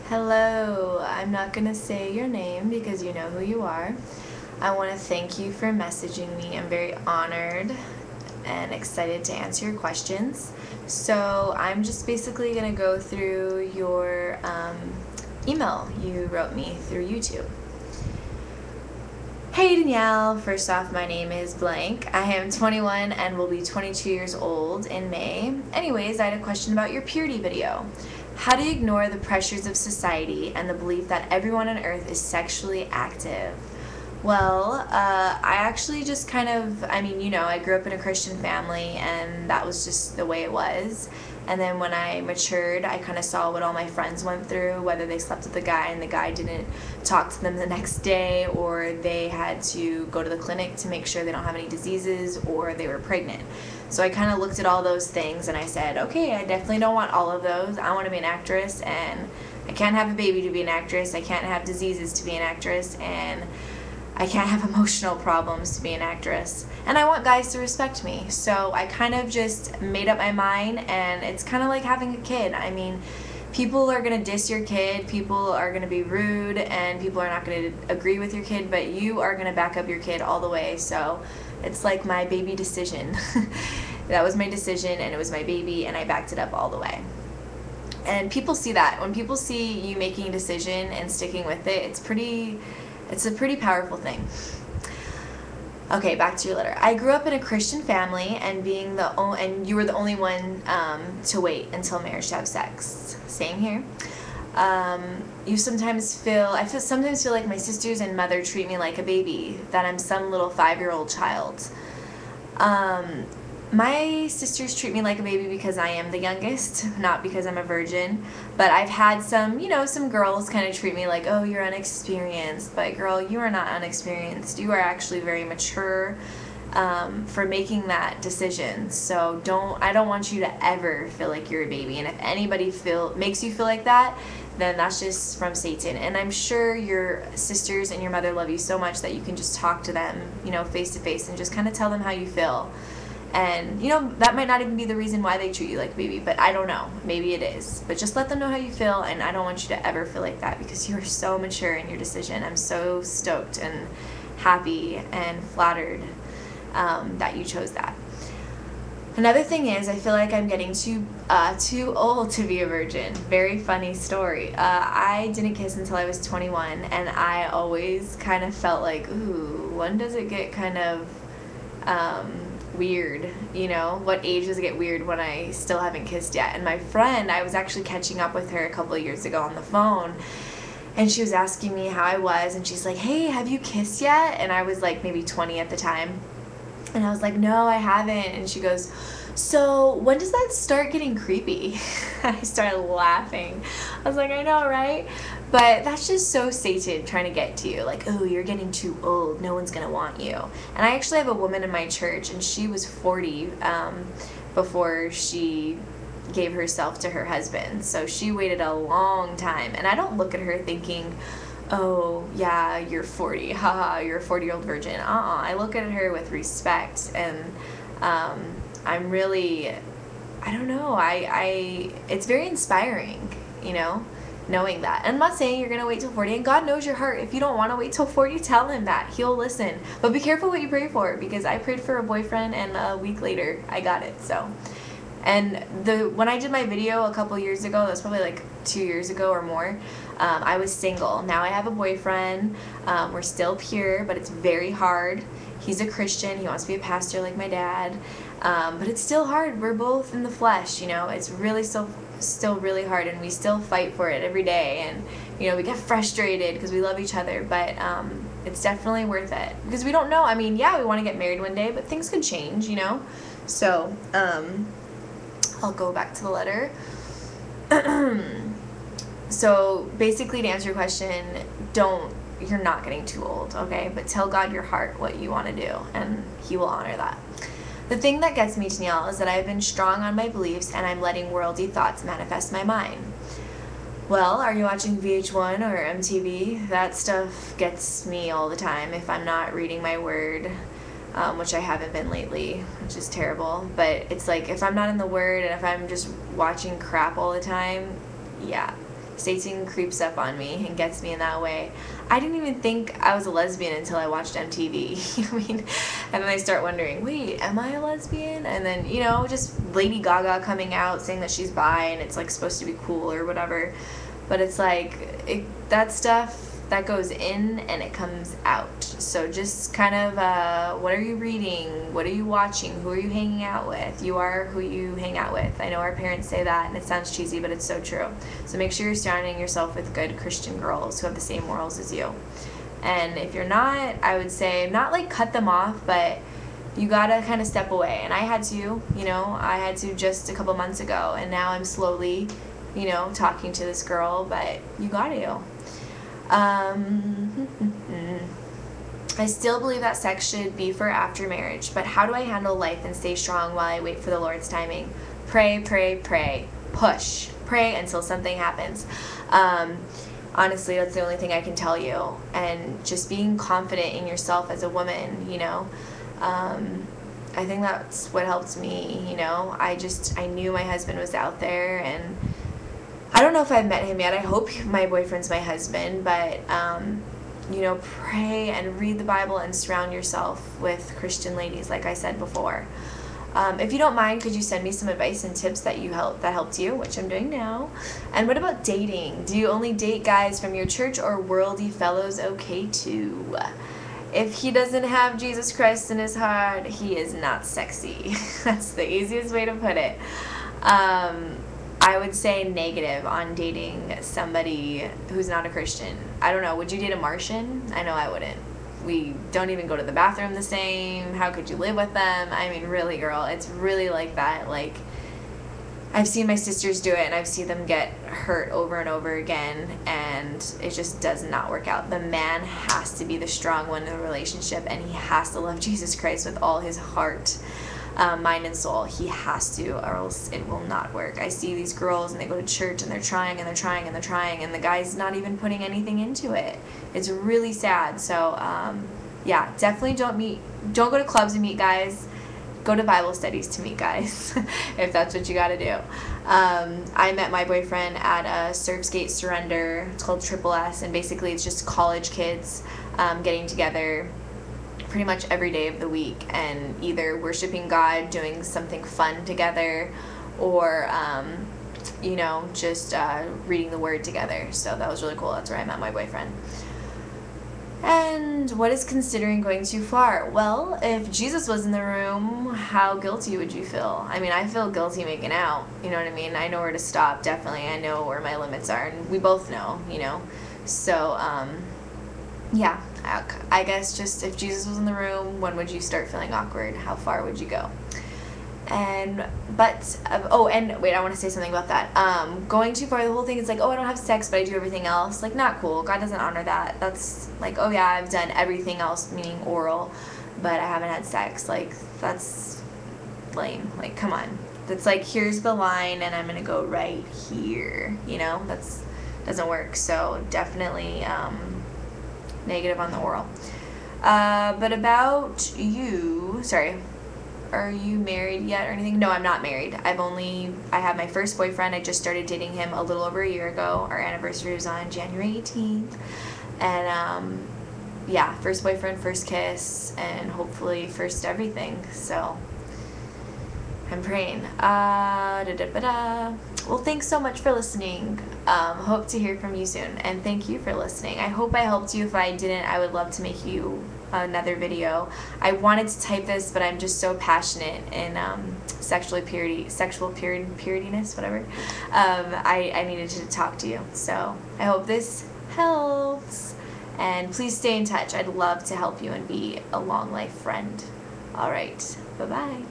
Hello, I'm not going to say your name because you know who you are. I want to thank you for messaging me. I'm very honored and excited to answer your questions. So I'm just basically going to go through your email you wrote me through YouTube. Hey Danielle, first off, my name is blank. I am 21 and will be 22 years old in May. Anyways, I had a question about your purity video. How do you ignore the pressures of society and the belief that everyone on earth is sexually active? Well, I actually just I grew up in a Christian family and that was just the way it was. And then when I matured, I kind of saw what all my friends went through, whether they slept with a guy and the guy didn't talk to them the next day, or they had to go to the clinic to make sure they don't have any diseases, or they were pregnant. So I kind of looked at all those things and I said, okay, I definitely don't want all of those. I want to be an actress, and I can't have a baby to be an actress. I can't have diseases to be an actress, and I can't have emotional problems to be an actress. And I want guys to respect me. So I kind of just made up my mind, and it's kind of like having a kid. I mean, people are going to diss your kid, people are going to be rude, and people are not going to agree with your kid, but you are going to back up your kid all the way. So it's like my baby decision. That was my decision, and it was my baby, and I backed it up all the way. And people see that. When people see you making a decision and sticking with it, it's a pretty powerful thing. Okay, back to your letter. I grew up in a Christian family, and and you were the only one to wait until marriage to have sex. Same here. I sometimes feel like my sisters and mother treat me like a baby, that I'm some little 5-year-old child. My sisters treat me like a baby because I am the youngest, not because I'm a virgin. But I've had some girls kind of treat me like, oh, you're unexperienced. But girl, you are not unexperienced. You are actually very mature for making that decision. So I don't want you to ever feel like you're a baby. And if anybody makes you feel like that, then that's just from Satan. And I'm sure your sisters and your mother love you so much that you can just talk to them, face to face, and just kind of tell them how you feel. And, that might not even be the reason why they treat you like a baby, but I don't know. Maybe it is. But just let them know how you feel, and I don't want you to ever feel like that because you are so mature in your decision. I'm so stoked and happy and flattered that you chose that. Another thing is, I feel like I'm getting too old to be a virgin. Very funny story. I didn't kiss until I was 21, and I always kind of felt like, ooh, when does it get kind of weird? What age does it get weird when I still haven't kissed yet? And my friend, I was actually catching up with her a couple of years ago on the phone, and she was asking me how I was, and she's like, hey, have you kissed yet? And I was like maybe 20 at the time, and I was like, no, I haven't. And she goes, so when does that start getting creepy? I started laughing. I was like, I know, right? But that's just so Satan trying to get to you. Like, oh, you're getting too old. No one's going to want you. And I actually have a woman in my church, and she was 40 before she gave herself to her husband. So she waited a long time. And I don't look at her thinking, oh, yeah, you're 40. Haha, you're a 40-year-old virgin. I look at her with respect. And I'm really, I don't know, it's very inspiring, knowing that. And I'm not saying you're going to wait till 40, and God knows your heart. If you don't want to wait till 40, tell him that. He'll listen. But be careful what you pray for, because I prayed for a boyfriend, and a week later, I got it, so. And when I did my video a couple years ago, that was probably like 2 years ago or more, I was single. Now I have a boyfriend. We're still pure, but it's very hard. He's a Christian. He wants to be a pastor like my dad. But it's still hard. We're both in the flesh, It's really still really hard, and we still fight for it every day. And, we get frustrated because we love each other, but it's definitely worth it. Because we don't know. I mean, yeah, we want to get married one day, but things could change, So, I'll go back to the letter. So, basically, to answer your question, you're not getting too old, okay? But tell God your heart what you want to do, and he will honor that. The thing that gets me, Danielle, is that I've been strong on my beliefs, and I'm letting worldly thoughts manifest my mind. Well, are you watching VH1 or MTV? That stuff gets me all the time if I'm not reading my word, which I haven't been lately, which is terrible. But it's like, if I'm not in the word and if I'm just watching crap all the time, yeah, Satan creeps up on me and gets me in that way. I didn't even think I was a lesbian until I watched MTV. I mean, and then I start wondering, wait, am I a lesbian? And then, you know, just Lady Gaga coming out saying that she's bi and it's like supposed to be cool or whatever. But it's like, that stuff, that goes in and it comes out. So just kind of, what are you reading? What are you watching? Who are you hanging out with? You are who you hang out with. I know our parents say that and it sounds cheesy, but it's so true. So make sure you're surrounding yourself with good Christian girls who have the same morals as you. And if you're not, I would say, not like cut them off, but you gotta kind of step away. And I had to, you know, I had to just a couple months ago, and now I'm slowly, you know, talking to this girl, but you gotta. I still believe that sex should be for after marriage, but how do I handle life and stay strong while I wait for the Lord's timing? Pray, pray, pray. Push. Pray until something happens. Honestly, that's the only thing I can tell you. And just being confident in yourself as a woman, you know. I think that's what helped me, you know. I knew my husband was out there, and I don't know if I've met him yet. I hope my boyfriend's my husband, but, you know, pray and read the Bible and surround yourself with Christian ladies, like I said before. If you don't mind, could you send me some advice and tips that helped you, which I'm doing now? And what about dating? Do you only date guys from your church, or worldly fellows okay too? If he doesn't have Jesus Christ in his heart, he is not sexy. That's the easiest way to put it. I would say negative on dating somebody who's not a Christian. I don't know, would you date a Martian? I know I wouldn't. We don't even go to the bathroom the same. How could you live with them? I mean, really, girl, it's really like that. Like, I've seen my sisters do it, and I've seen them get hurt over and over again, and it just does not work out. The man has to be the strong one in the relationship, and he has to love Jesus Christ with all his heart, mind and soul. He has to, or else it will not work. I see these girls, and they go to church, and they're trying, and they're trying, and they're trying, and the guy's not even putting anything into it. It's really sad. So, yeah, definitely don't go to clubs and meet guys. Go to Bible studies to meet guys, if that's what you gotta do. I met my boyfriend at a Surfskate Surrender. It's called Triple S, and basically it's just college kids getting together pretty much every day of the week and either worshiping God, doing something fun together, or you know, just reading the Word together. So that was really cool. That's where I met my boyfriend. And what is considering going too far? Well, if Jesus was in the room, how guilty would you feel? I mean, I feel guilty making out. You know what I mean? I know where to stop, definitely. I know where my limits are, and we both know, you know. So, yeah, I guess just if Jesus was in the room, when would you start feeling awkward? How far would you go? And wait, I want to say something about that. Going too far, the whole thing is like, oh, I don't have sex, but I do everything else. Like, not cool. God doesn't honor that. That's like, oh yeah, I've done everything else, meaning oral, but I haven't had sex. Like, that's lame. Like, come on. That's like, here's the line, and I'm gonna go right here. You know, that's doesn't work. So definitely negative on the oral. But about you, sorry. Are you married yet or anything? No, I'm not married. I have my first boyfriend. I just started dating him a little over a year ago. Our anniversary was on January 18th. And, yeah, first boyfriend, first kiss, and hopefully first everything. So, I'm praying. Well, thanks so much for listening. Hope to hear from you soon. And thank you for listening. I hope I helped you. If I didn't, I would love to make you another video. I wanted to type this, but I'm just so passionate in sexual purityness, whatever. I needed to talk to you. So I hope this helps. And please stay in touch. I'd love to help you and be a long life friend. All right. Bye-bye.